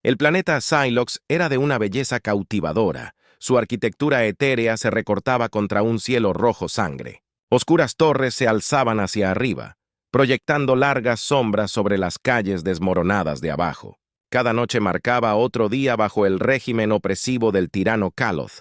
El planeta Sylox era de una belleza cautivadora. Su arquitectura etérea se recortaba contra un cielo rojo sangre. Oscuras torres se alzaban hacia arriba, proyectando largas sombras sobre las calles desmoronadas de abajo. Cada noche marcaba otro día bajo el régimen opresivo del tirano Kaloth,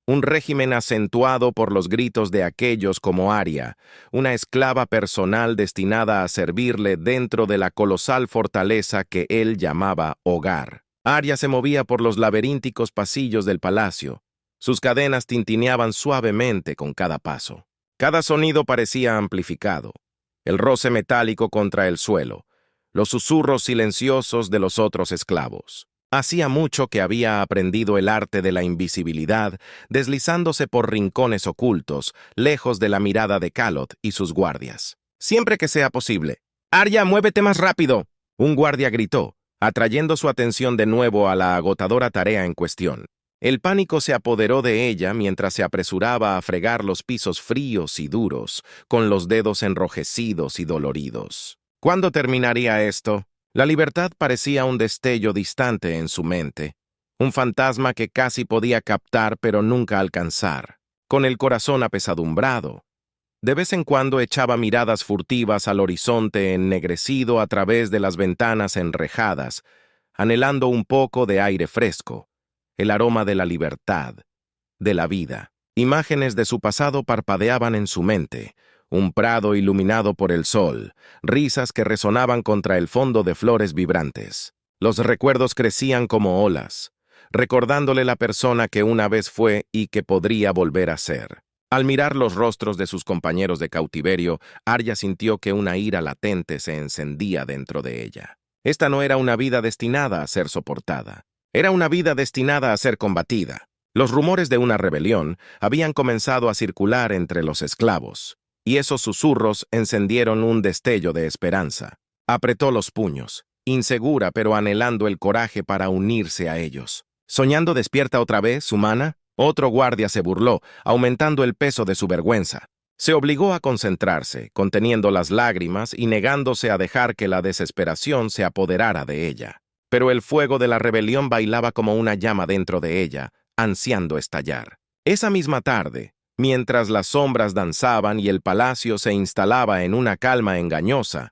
un régimen acentuado por los gritos de aquellos como Arya, una esclava personal destinada a servirle dentro de la colosal fortaleza que él llamaba hogar. Arya se movía por los laberínticos pasillos del palacio. Sus cadenas tintineaban suavemente con cada paso. Cada sonido parecía amplificado. El roce metálico contra el suelo, los susurros silenciosos de los otros esclavos. Hacía mucho que había aprendido el arte de la invisibilidad, deslizándose por rincones ocultos, lejos de la mirada de Kaloth y sus guardias. Siempre que sea posible. «Arya, muévete más rápido», un guardia gritó, atrayendo su atención de nuevo a la agotadora tarea en cuestión. El pánico se apoderó de ella mientras se apresuraba a fregar los pisos fríos y duros, con los dedos enrojecidos y doloridos. ¿Cuándo terminaría esto? La libertad parecía un destello distante en su mente, un fantasma que casi podía captar pero nunca alcanzar. Con el corazón apesadumbrado, de vez en cuando echaba miradas furtivas al horizonte ennegrecido a través de las ventanas enrejadas, anhelando un poco de aire fresco, el aroma de la libertad, de la vida. Imágenes de su pasado parpadeaban en su mente, un prado iluminado por el sol, risas que resonaban contra el fondo de flores vibrantes. Los recuerdos crecían como olas, recordándole la persona que una vez fue y que podría volver a ser. Al mirar los rostros de sus compañeros de cautiverio, Arya sintió que una ira latente se encendía dentro de ella. Esta no era una vida destinada a ser soportada. Era una vida destinada a ser combatida. Los rumores de una rebelión habían comenzado a circular entre los esclavos, y esos susurros encendieron un destello de esperanza. Apretó los puños, insegura pero anhelando el coraje para unirse a ellos. ¿Soñando despierta otra vez, humana? Otro guardia se burló, aumentando el peso de su vergüenza. Se obligó a concentrarse, conteniendo las lágrimas y negándose a dejar que la desesperación se apoderara de ella. Pero el fuego de la rebelión bailaba como una llama dentro de ella, ansiando estallar. Esa misma tarde, mientras las sombras danzaban y el palacio se instalaba en una calma engañosa,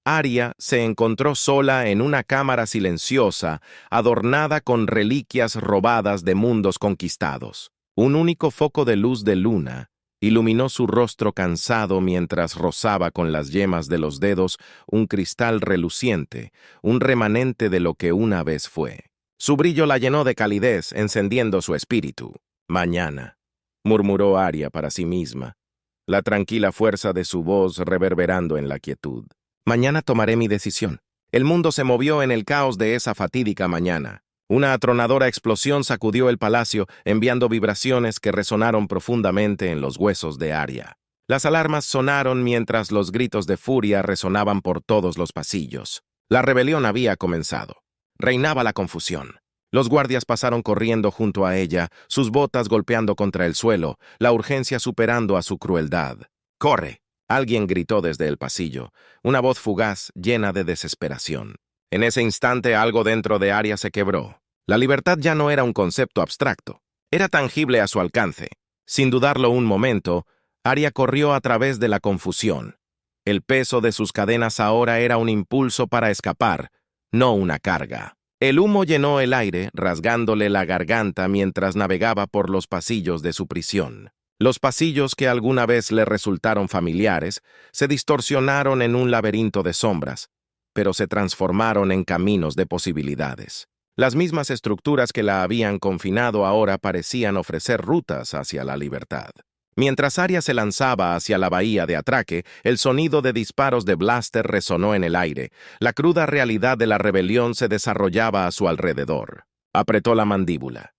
Arya se encontró sola en una cámara silenciosa, adornada con reliquias robadas de mundos conquistados. Un único foco de luz de luna iluminó su rostro cansado mientras rozaba con las yemas de los dedos un cristal reluciente, un remanente de lo que una vez fue. Su brillo la llenó de calidez, encendiendo su espíritu. «Mañana», murmuró Arya para sí misma, la tranquila fuerza de su voz reverberando en la quietud. «Mañana tomaré mi decisión». El mundo se movió en el caos de esa fatídica mañana. Una atronadora explosión sacudió el palacio, enviando vibraciones que resonaron profundamente en los huesos de Arya. Las alarmas sonaron mientras los gritos de furia resonaban por todos los pasillos. La rebelión había comenzado. Reinaba la confusión. Los guardias pasaron corriendo junto a ella, sus botas golpeando contra el suelo, la urgencia superando a su crueldad. «¡Corre!», alguien gritó desde el pasillo, una voz fugaz llena de desesperación. En ese instante algo dentro de Arya se quebró. La libertad ya no era un concepto abstracto, era tangible a su alcance. Sin dudarlo un momento, Arya corrió a través de la confusión. El peso de sus cadenas ahora era un impulso para escapar, no una carga. El humo llenó el aire, rasgándole la garganta mientras navegaba por los pasillos de su prisión. Los pasillos que alguna vez le resultaron familiares se distorsionaron en un laberinto de sombras, pero se transformaron en caminos de posibilidades. Las mismas estructuras que la habían confinado ahora parecían ofrecer rutas hacia la libertad. Mientras Arya se lanzaba hacia la bahía de Atraque, el sonido de disparos de blaster resonó en el aire. La cruda realidad de la rebelión se desarrollaba a su alrededor. Apretó la mandíbula.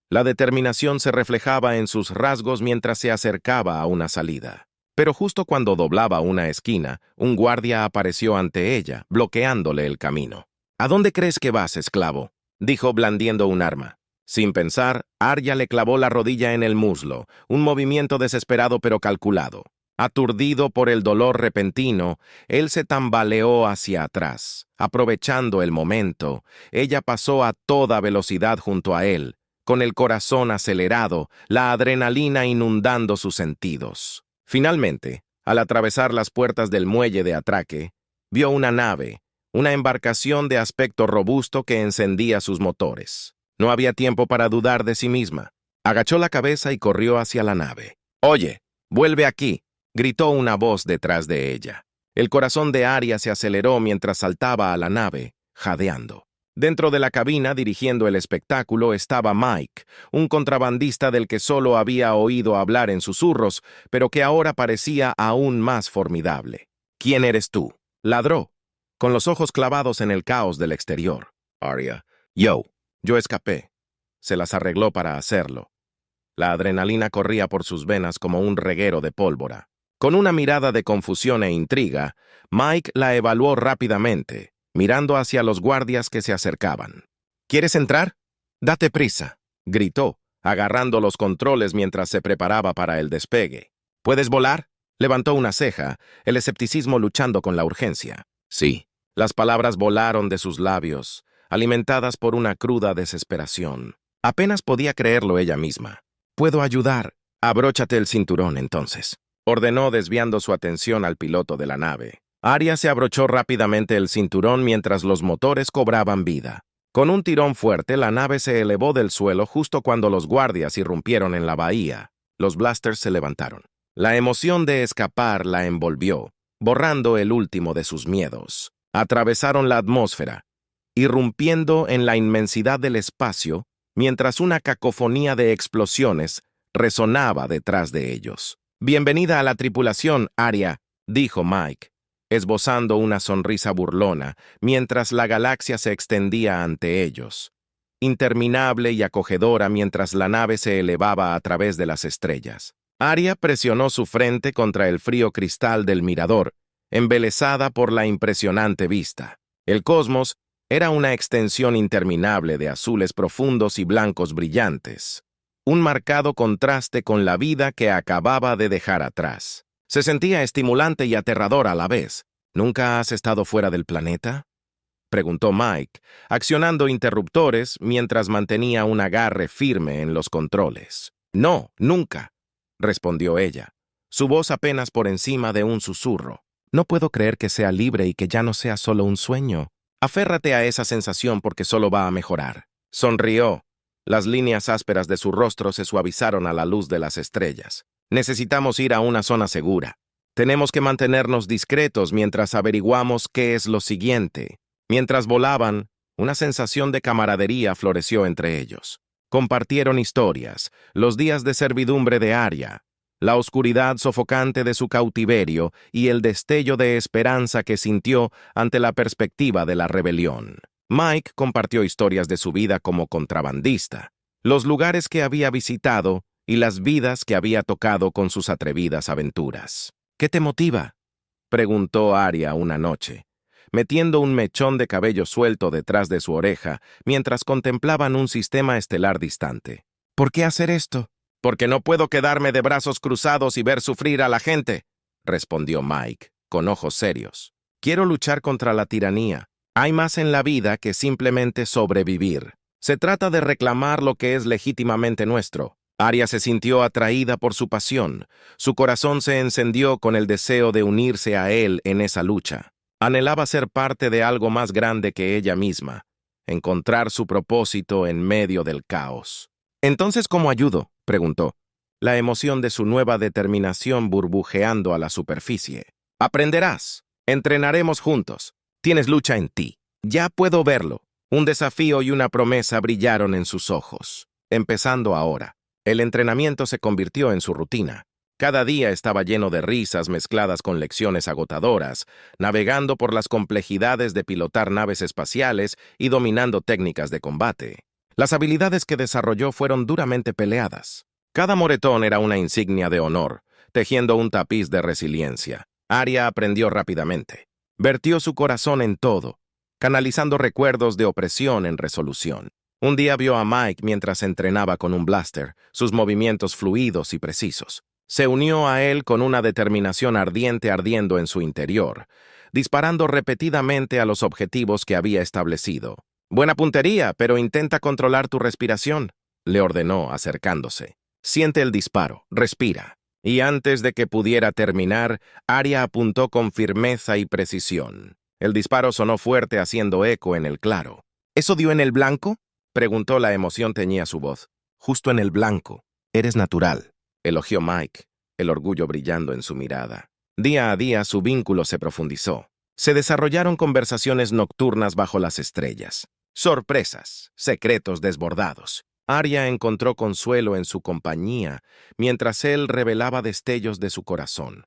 La determinación se reflejaba en sus rasgos mientras se acercaba a una salida. Pero justo cuando doblaba una esquina, un guardia apareció ante ella, bloqueándole el camino. «¿A dónde crees que vas, esclavo?», dijo blandiendo un arma. Sin pensar, Arya le clavó la rodilla en el muslo, un movimiento desesperado pero calculado. Aturdido por el dolor repentino, él se tambaleó hacia atrás. Aprovechando el momento, ella pasó a toda velocidad junto a él, con el corazón acelerado, la adrenalina inundando sus sentidos. Finalmente, al atravesar las puertas del muelle de atraque, vio una nave, una embarcación de aspecto robusto que encendía sus motores. No había tiempo para dudar de sí misma. Agachó la cabeza y corrió hacia la nave. «Oye, vuelve aquí», gritó una voz detrás de ella. El corazón de Arya se aceleró mientras saltaba a la nave, jadeando. Dentro de la cabina, dirigiendo el espectáculo, estaba Mike, un contrabandista del que solo había oído hablar en susurros, pero que ahora parecía aún más formidable. «¿Quién eres tú?», ladró, con los ojos clavados en el caos del exterior. «Arya». Yo escapé. Se las arregló para hacerlo. La adrenalina corría por sus venas como un reguero de pólvora. Con una mirada de confusión e intriga, Mike la evaluó rápidamente, mirando hacia los guardias que se acercaban. «¿Quieres entrar? Date prisa», gritó, agarrando los controles mientras se preparaba para el despegue. «¿Puedes volar?», levantó una ceja, el escepticismo luchando con la urgencia. «Sí». Las palabras volaron de sus labios, alimentadas por una cruda desesperación. Apenas podía creerlo ella misma. «Puedo ayudar». «Abróchate el cinturón, entonces», ordenó desviando su atención al piloto de la nave. Arya se abrochó rápidamente el cinturón mientras los motores cobraban vida. Con un tirón fuerte, la nave se elevó del suelo justo cuando los guardias irrumpieron en la bahía. Los blasters se levantaron. La emoción de escapar la envolvió, borrando el último de sus miedos. Atravesaron la atmósfera, irrumpiendo en la inmensidad del espacio, mientras una cacofonía de explosiones resonaba detrás de ellos. «Bienvenida a la tripulación, Arya», dijo Mike, esbozando una sonrisa burlona, mientras la galaxia se extendía ante ellos, interminable y acogedora mientras la nave se elevaba a través de las estrellas. Arya presionó su frente contra el frío cristal del mirador, embelesada por la impresionante vista. El cosmos era una extensión interminable de azules profundos y blancos brillantes, un marcado contraste con la vida que acababa de dejar atrás. Se sentía estimulante y aterrador a la vez. «¿Nunca has estado fuera del planeta?», preguntó Mike, accionando interruptores mientras mantenía un agarre firme en los controles. «No, nunca», respondió ella, su voz apenas por encima de un susurro. «No puedo creer que sea libre y que ya no sea solo un sueño. Aférrate a esa sensación porque solo va a mejorar». Sonrió. Las líneas ásperas de su rostro se suavizaron a la luz de las estrellas. «Necesitamos ir a una zona segura. Tenemos que mantenernos discretos mientras averiguamos qué es lo siguiente». Mientras volaban, una sensación de camaradería floreció entre ellos. Compartieron historias, los días de servidumbre de Arya, la oscuridad sofocante de su cautiverio y el destello de esperanza que sintió ante la perspectiva de la rebelión. Mike compartió historias de su vida como contrabandista, los lugares que había visitado y las vidas que había tocado con sus atrevidas aventuras. «¿Qué te motiva?», preguntó Arya una noche, metiendo un mechón de cabello suelto detrás de su oreja mientras contemplaban un sistema estelar distante. «¿Por qué hacer esto?». «Porque no puedo quedarme de brazos cruzados y ver sufrir a la gente», respondió Mike, con ojos serios. «Quiero luchar contra la tiranía. Hay más en la vida que simplemente sobrevivir. Se trata de reclamar lo que es legítimamente nuestro». Arya se sintió atraída por su pasión. Su corazón se encendió con el deseo de unirse a él en esa lucha. Anhelaba ser parte de algo más grande que ella misma, encontrar su propósito en medio del caos. «¿Entonces cómo ayudo?», preguntó, la emoción de su nueva determinación burbujeando a la superficie. «Aprenderás. Entrenaremos juntos. Tienes lucha en ti. Ya puedo verlo». Un desafío y una promesa brillaron en sus ojos. Empezando ahora. El entrenamiento se convirtió en su rutina. Cada día estaba lleno de risas mezcladas con lecciones agotadoras, navegando por las complejidades de pilotar naves espaciales y dominando técnicas de combate. Las habilidades que desarrolló fueron duramente peleadas. Cada moretón era una insignia de honor, tejiendo un tapiz de resiliencia. Arya aprendió rápidamente. Vertió su corazón en todo, canalizando recuerdos de opresión en resolución. Un día vio a Mike mientras entrenaba con un blaster, sus movimientos fluidos y precisos. Se unió a él con una determinación ardiente ardiendo en su interior, disparando repetidamente a los objetivos que había establecido. «Buena puntería, pero intenta controlar tu respiración», le ordenó acercándose. «Siente el disparo, respira». Y antes de que pudiera terminar, Arya apuntó con firmeza y precisión. El disparo sonó fuerte haciendo eco en el claro. «¿Eso dio en el blanco?», preguntó. La emoción teñía su voz. «Justo en el blanco. Eres natural», elogió Mike, el orgullo brillando en su mirada. Día a día su vínculo se profundizó. Se desarrollaron conversaciones nocturnas bajo las estrellas. Sorpresas, secretos desbordados. Arya encontró consuelo en su compañía, mientras él revelaba destellos de su corazón.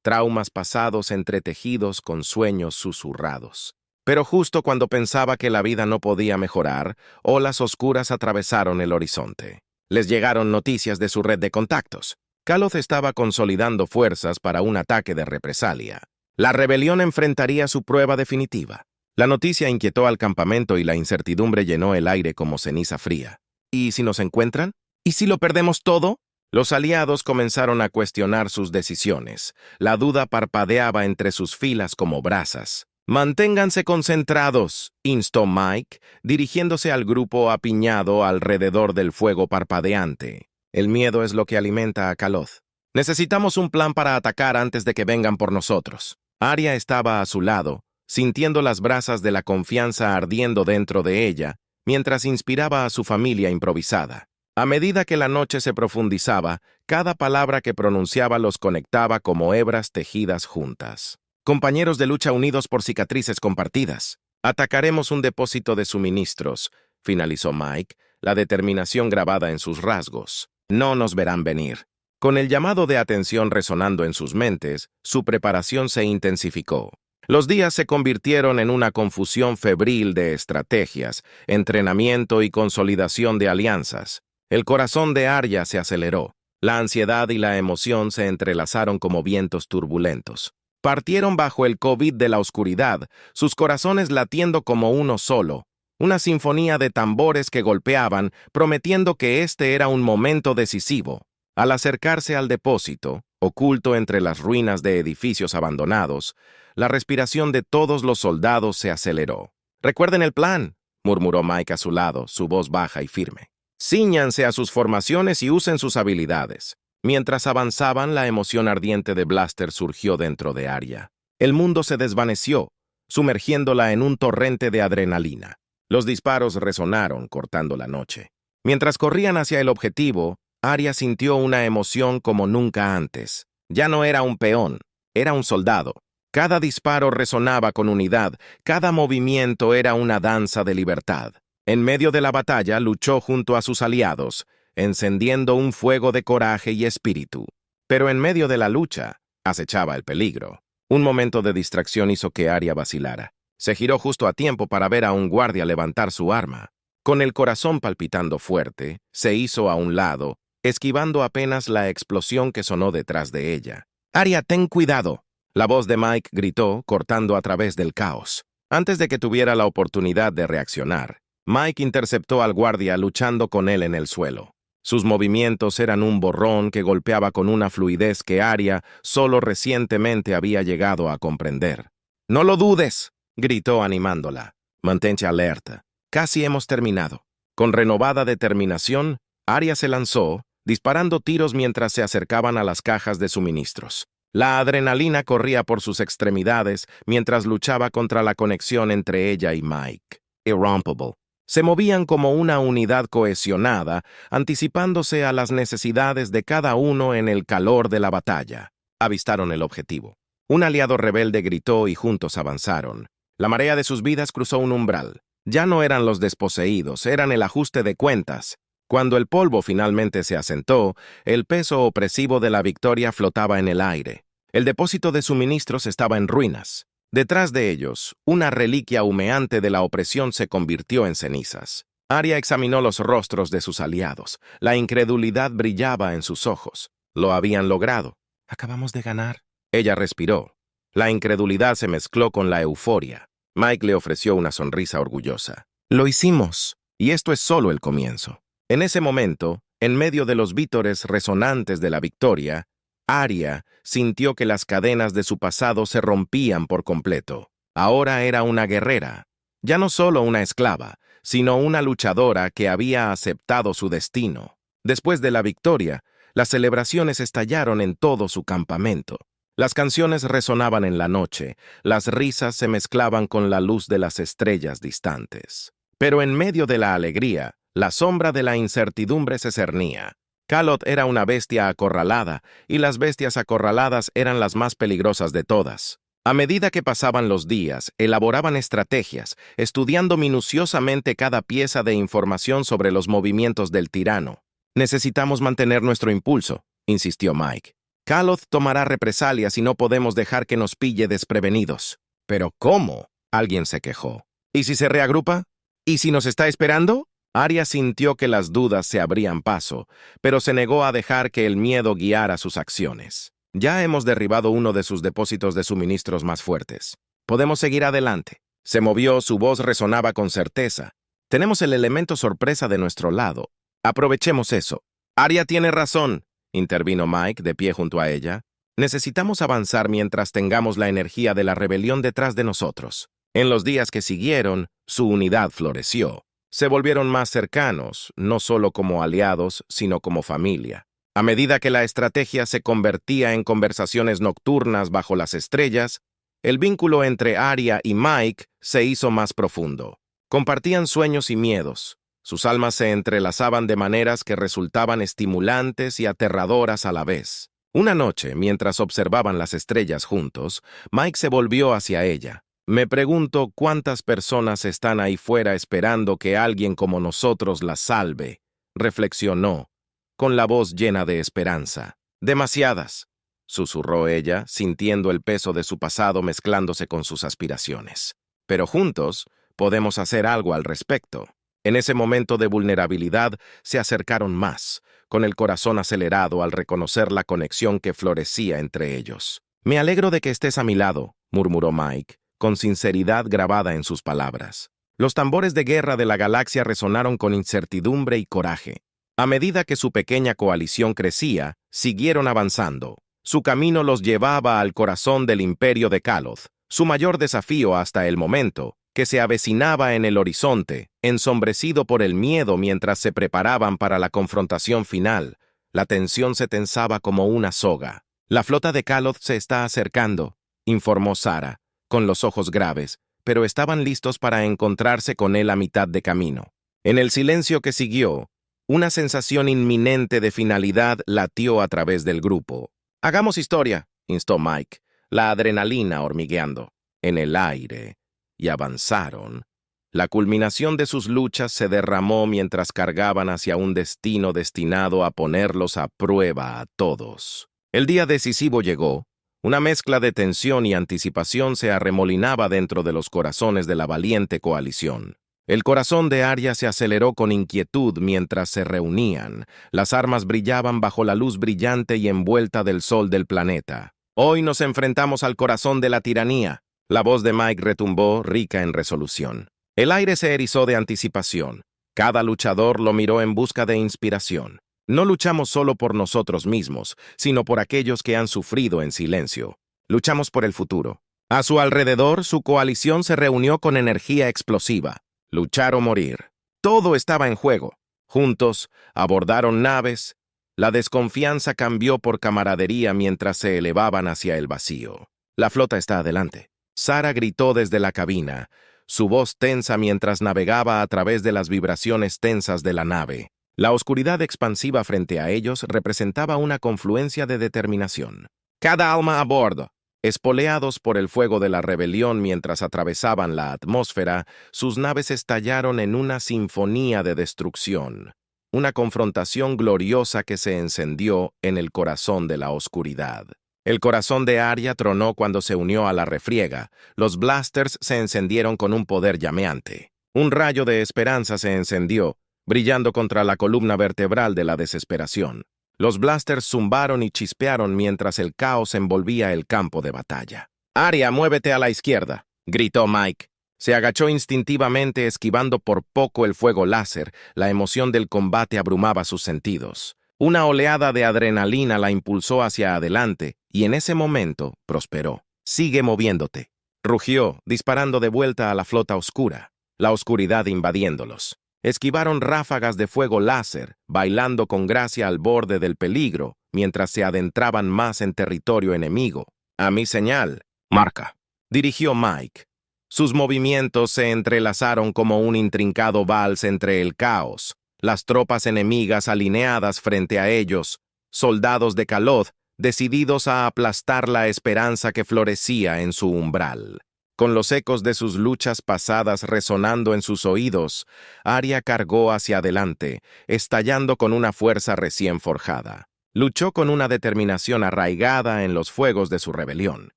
Traumas pasados entretejidos con sueños susurrados. Pero justo cuando pensaba que la vida no podía mejorar, olas oscuras atravesaron el horizonte. Les llegaron noticias de su red de contactos. Kaloth estaba consolidando fuerzas para un ataque de represalia. La rebelión enfrentaría su prueba definitiva. La noticia inquietó al campamento y la incertidumbre llenó el aire como ceniza fría. ¿Y si nos encuentran? ¿Y si lo perdemos todo? Los aliados comenzaron a cuestionar sus decisiones. La duda parpadeaba entre sus filas como brasas. «Manténganse concentrados», instó Mike, dirigiéndose al grupo apiñado alrededor del fuego parpadeante. «El miedo es lo que alimenta a Kaloth. Necesitamos un plan para atacar antes de que vengan por nosotros». Arya estaba a su lado, sintiendo las brasas de la confianza ardiendo dentro de ella, mientras inspiraba a su familia improvisada. A medida que la noche se profundizaba, cada palabra que pronunciaba los conectaba como hebras tejidas juntas. «Compañeros de lucha unidos por cicatrices compartidas. Atacaremos un depósito de suministros», finalizó Mike, la determinación grabada en sus rasgos. «No nos verán venir». Con el llamado de atención resonando en sus mentes, su preparación se intensificó. Los días se convirtieron en una confusión febril de estrategias, entrenamiento y consolidación de alianzas. El corazón de Arya se aceleró. La ansiedad y la emoción se entrelazaron como vientos turbulentos. Partieron bajo el COVID de la oscuridad, sus corazones latiendo como uno solo. Una sinfonía de tambores que golpeaban, prometiendo que este era un momento decisivo. Al acercarse al depósito, oculto entre las ruinas de edificios abandonados, la respiración de todos los soldados se aceleró. «Recuerden el plan», murmuró Mike a su lado, su voz baja y firme. «Cíñanse a sus formaciones y usen sus habilidades». Mientras avanzaban, la emoción ardiente de Blaster surgió dentro de Arya. El mundo se desvaneció, sumergiéndola en un torrente de adrenalina. Los disparos resonaron, cortando la noche. Mientras corrían hacia el objetivo, Arya sintió una emoción como nunca antes. Ya no era un peón, era un soldado. Cada disparo resonaba con unidad, cada movimiento era una danza de libertad. En medio de la batalla luchó junto a sus aliados, encendiendo un fuego de coraje y espíritu. Pero en medio de la lucha, acechaba el peligro. Un momento de distracción hizo que Arya vacilara. Se giró justo a tiempo para ver a un guardia levantar su arma. Con el corazón palpitando fuerte, se hizo a un lado, esquivando apenas la explosión que sonó detrás de ella. «Arya, ten cuidado», la voz de Mike gritó, cortando a través del caos. Antes de que tuviera la oportunidad de reaccionar, Mike interceptó al guardia luchando con él en el suelo. Sus movimientos eran un borrón que golpeaba con una fluidez que Arya solo recientemente había llegado a comprender. «No lo dudes», gritó animándola. «Mantente alerta. Casi hemos terminado». Con renovada determinación, Arya se lanzó, disparando tiros mientras se acercaban a las cajas de suministros. La adrenalina corría por sus extremidades mientras luchaba contra la conexión entre ella y Mike. Irrompable. Se movían como una unidad cohesionada, anticipándose a las necesidades de cada uno en el calor de la batalla. Avistaron el objetivo. Un aliado rebelde gritó y juntos avanzaron. La marea de sus vidas cruzó un umbral. Ya no eran los desposeídos, eran el ajuste de cuentas. Cuando el polvo finalmente se asentó, el peso opresivo de la victoria flotaba en el aire. El depósito de suministros estaba en ruinas. Detrás de ellos, una reliquia humeante de la opresión se convirtió en cenizas. Arya examinó los rostros de sus aliados. La incredulidad brillaba en sus ojos. Lo habían logrado. «Acabamos de ganar». Ella respiró. La incredulidad se mezcló con la euforia. Mike le ofreció una sonrisa orgullosa. «Lo hicimos, y esto es solo el comienzo». En ese momento, en medio de los vítores resonantes de la victoria, Arya sintió que las cadenas de su pasado se rompían por completo. Ahora era una guerrera, ya no solo una esclava, sino una luchadora que había aceptado su destino. Después de la victoria, las celebraciones estallaron en todo su campamento. Las canciones resonaban en la noche, las risas se mezclaban con la luz de las estrellas distantes. Pero en medio de la alegría, la sombra de la incertidumbre se cernía. Kalot era una bestia acorralada, y las bestias acorraladas eran las más peligrosas de todas. A medida que pasaban los días, elaboraban estrategias, estudiando minuciosamente cada pieza de información sobre los movimientos del tirano. Necesitamos mantener nuestro impulso, insistió Mike. Kalot tomará represalias y no podemos dejar que nos pille desprevenidos. ¿Pero cómo? Alguien se quejó. ¿Y si se reagrupa? ¿Y si nos está esperando? Arya sintió que las dudas se abrían paso, pero se negó a dejar que el miedo guiara sus acciones. Ya hemos derribado uno de sus depósitos de suministros más fuertes. Podemos seguir adelante. Se movió, su voz resonaba con certeza. Tenemos el elemento sorpresa de nuestro lado. Aprovechemos eso. Arya tiene razón, intervino Mike, de pie junto a ella. Necesitamos avanzar mientras tengamos la energía de la rebelión detrás de nosotros. En los días que siguieron, su unidad floreció. Se volvieron más cercanos, no solo como aliados, sino como familia. A medida que la estrategia se convertía en conversaciones nocturnas bajo las estrellas, el vínculo entre Arya y Mike se hizo más profundo. Compartían sueños y miedos. Sus almas se entrelazaban de maneras que resultaban estimulantes y aterradoras a la vez. Una noche, mientras observaban las estrellas juntos, Mike se volvió hacia ella. Me pregunto cuántas personas están ahí fuera esperando que alguien como nosotros las salve, reflexionó, con la voz llena de esperanza. Demasiadas, susurró ella, sintiendo el peso de su pasado mezclándose con sus aspiraciones. Pero juntos podemos hacer algo al respecto. En ese momento de vulnerabilidad se acercaron más, con el corazón acelerado al reconocer la conexión que florecía entre ellos. Me alegro de que estés a mi lado, murmuró Mike, con sinceridad grabada en sus palabras. Los tambores de guerra de la galaxia resonaron con incertidumbre y coraje. A medida que su pequeña coalición crecía, siguieron avanzando. Su camino los llevaba al corazón del imperio de Kaloth, su mayor desafío hasta el momento, que se avecinaba en el horizonte, ensombrecido por el miedo mientras se preparaban para la confrontación final. La tensión se tensaba como una soga. La flota de Kaloth se está acercando, informó Sara, con los ojos graves, pero estaban listos para encontrarse con él a mitad de camino. En el silencio que siguió, una sensación inminente de finalidad latió a través del grupo. «Hagamos historia», instó Mike, la adrenalina hormigueando. En el aire, y avanzaron. La culminación de sus luchas se derramó mientras cargaban hacia un destino destinado a ponerlos a prueba a todos. El día decisivo llegó. Una mezcla de tensión y anticipación se arremolinaba dentro de los corazones de la valiente coalición. El corazón de Arya se aceleró con inquietud mientras se reunían. Las armas brillaban bajo la luz brillante y envuelta del sol del planeta. «Hoy nos enfrentamos al corazón de la tiranía», la voz de Mike retumbó, rica en resolución. El aire se erizó de anticipación. Cada luchador lo miró en busca de inspiración. No luchamos solo por nosotros mismos, sino por aquellos que han sufrido en silencio. Luchamos por el futuro. A su alrededor, su coalición se reunió con energía explosiva. Luchar o morir. Todo estaba en juego. Juntos, abordaron naves. La desconfianza cambió por camaradería mientras se elevaban hacia el vacío. La flota está adelante. Sara gritó desde la cabina, su voz tensa mientras navegaba a través de las vibraciones tensas de la nave. La oscuridad expansiva frente a ellos representaba una confluencia de determinación. «Cada alma a bordo». Espoleados por el fuego de la rebelión mientras atravesaban la atmósfera, sus naves estallaron en una sinfonía de destrucción. Una confrontación gloriosa que se encendió en el corazón de la oscuridad. El corazón de Arya tronó cuando se unió a la refriega. Los blasters se encendieron con un poder llameante. Un rayo de esperanza se encendió, brillando contra la columna vertebral de la desesperación. Los blasters zumbaron y chispearon mientras el caos envolvía el campo de batalla. «Arya, muévete a la izquierda», gritó Mike. Se agachó instintivamente, esquivando por poco el fuego láser. La emoción del combate abrumaba sus sentidos. Una oleada de adrenalina la impulsó hacia adelante y en ese momento prosperó. «Sigue moviéndote», rugió, disparando de vuelta a la flota oscura, la oscuridad invadiéndolos. Esquivaron ráfagas de fuego láser, bailando con gracia al borde del peligro, mientras se adentraban más en territorio enemigo. «A mi señal, marca», dirigió Mike. Sus movimientos se entrelazaron como un intrincado vals entre el caos, las tropas enemigas alineadas frente a ellos, soldados de Kaloth decididos a aplastar la esperanza que florecía en su umbral. Con los ecos de sus luchas pasadas resonando en sus oídos, Arya cargó hacia adelante, estallando con una fuerza recién forjada. Luchó con una determinación arraigada en los fuegos de su rebelión.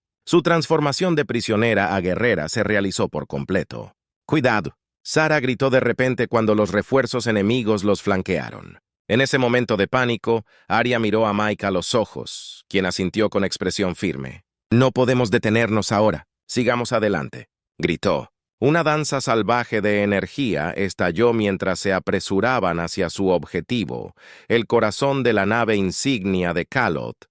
Su transformación de prisionera a guerrera se realizó por completo. «Cuidado», Sara gritó de repente cuando los refuerzos enemigos los flanquearon. En ese momento de pánico, Arya miró a Mike a los ojos, quien asintió con expresión firme. «No podemos detenernos ahora. Sigamos adelante», gritó. Una danza salvaje de energía estalló mientras se apresuraban hacia su objetivo, el corazón de la nave insignia de Kaloth.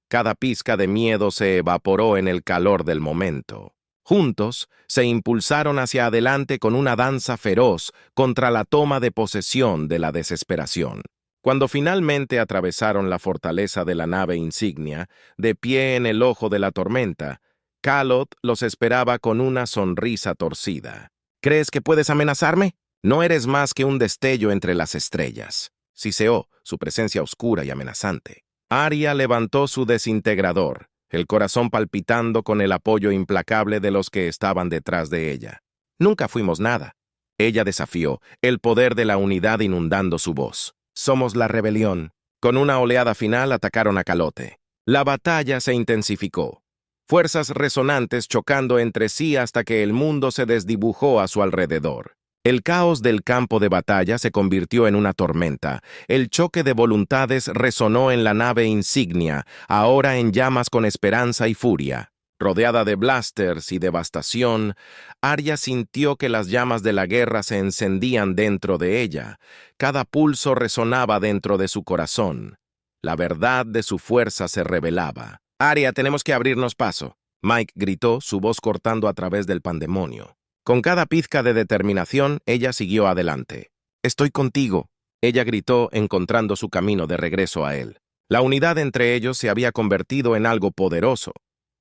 Cada pizca de miedo se evaporó en el calor del momento. Juntos, se impulsaron hacia adelante con una danza feroz contra la toma de posesión de la desesperación. Cuando finalmente atravesaron la fortaleza de la nave insignia, de pie en el ojo de la tormenta, Kaloth los esperaba con una sonrisa torcida. «¿Crees que puedes amenazarme? No eres más que un destello entre las estrellas», siseó, su presencia oscura y amenazante. Arya levantó su desintegrador, el corazón palpitando con el apoyo implacable de los que estaban detrás de ella. «Nunca fuimos nada», ella desafió, el poder de la unidad inundando su voz. «Somos la rebelión». Con una oleada final atacaron a Kaloth. La batalla se intensificó. Fuerzas resonantes chocando entre sí hasta que el mundo se desdibujó a su alrededor. El caos del campo de batalla se convirtió en una tormenta. El choque de voluntades resonó en la nave insignia, ahora en llamas con esperanza y furia. Rodeada de blasters y devastación, Arya sintió que las llamas de la guerra se encendían dentro de ella. Cada pulso resonaba dentro de su corazón. La verdad de su fuerza se revelaba. «Arya, tenemos que abrirnos paso», Mike gritó, su voz cortando a través del pandemonio. Con cada pizca de determinación, ella siguió adelante. «Estoy contigo», ella gritó, encontrando su camino de regreso a él. La unidad entre ellos se había convertido en algo poderoso,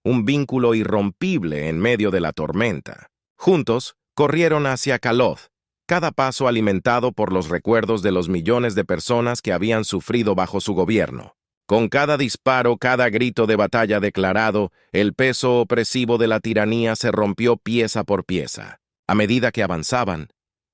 un vínculo irrompible en medio de la tormenta. Juntos, corrieron hacia Kaloth, cada paso alimentado por los recuerdos de los millones de personas que habían sufrido bajo su gobierno. Con cada disparo, cada grito de batalla declarado, el peso opresivo de la tiranía se rompió pieza por pieza. A medida que avanzaban,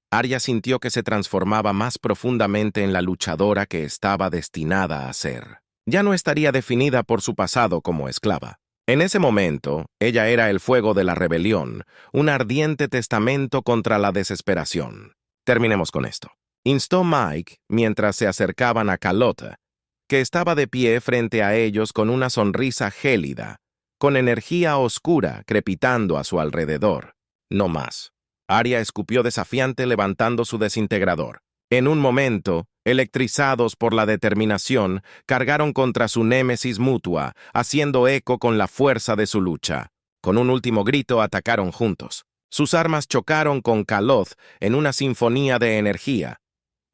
Arya sintió que se transformaba más profundamente en la luchadora que estaba destinada a ser. Ya no estaría definida por su pasado como esclava. En ese momento, ella era el fuego de la rebelión, un ardiente testamento contra la desesperación. Terminemos con esto. Instó Mike mientras se acercaban a Kaloth, que estaba de pie frente a ellos con una sonrisa gélida, con energía oscura crepitando a su alrededor. No más. Arya escupió desafiante levantando su desintegrador. En un momento, electrizados por la determinación, cargaron contra su némesis mutua, haciendo eco con la fuerza de su lucha. Con un último grito atacaron juntos. Sus armas chocaron con Kaloth en una sinfonía de energía,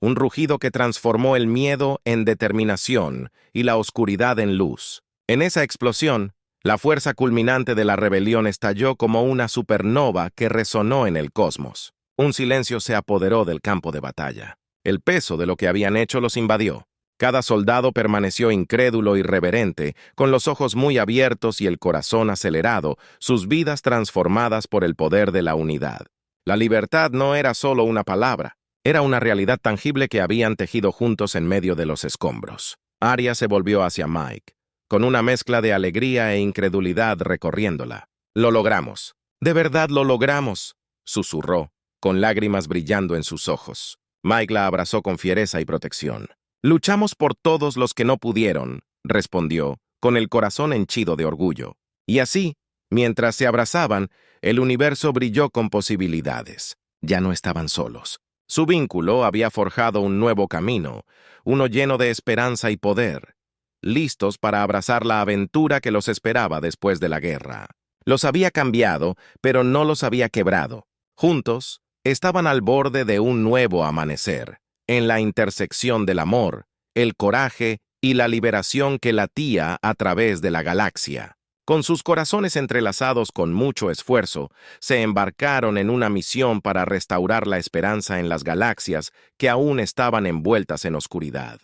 un rugido que transformó el miedo en determinación y la oscuridad en luz. En esa explosión, la fuerza culminante de la rebelión estalló como una supernova que resonó en el cosmos. Un silencio se apoderó del campo de batalla. El peso de lo que habían hecho los invadió. Cada soldado permaneció incrédulo y reverente, con los ojos muy abiertos y el corazón acelerado, sus vidas transformadas por el poder de la unidad. La libertad no era solo una palabra, era una realidad tangible que habían tejido juntos en medio de los escombros. Arya se volvió hacia Mike, con una mezcla de alegría e incredulidad recorriéndola. «Lo logramos. De verdad lo logramos», susurró, con lágrimas brillando en sus ojos. Mike la abrazó con fiereza y protección. «Luchamos por todos los que no pudieron», respondió, con el corazón henchido de orgullo. Y así, mientras se abrazaban, el universo brilló con posibilidades. Ya no estaban solos. Su vínculo había forjado un nuevo camino, uno lleno de esperanza y poder, listos para abrazar la aventura que los esperaba después de la guerra. Los había cambiado, pero no los había quebrado. Juntos, estaban al borde de un nuevo amanecer, en la intersección del amor, el coraje y la liberación que latía a través de la galaxia. Con sus corazones entrelazados con mucho esfuerzo, se embarcaron en una misión para restaurar la esperanza en las galaxias que aún estaban envueltas en oscuridad.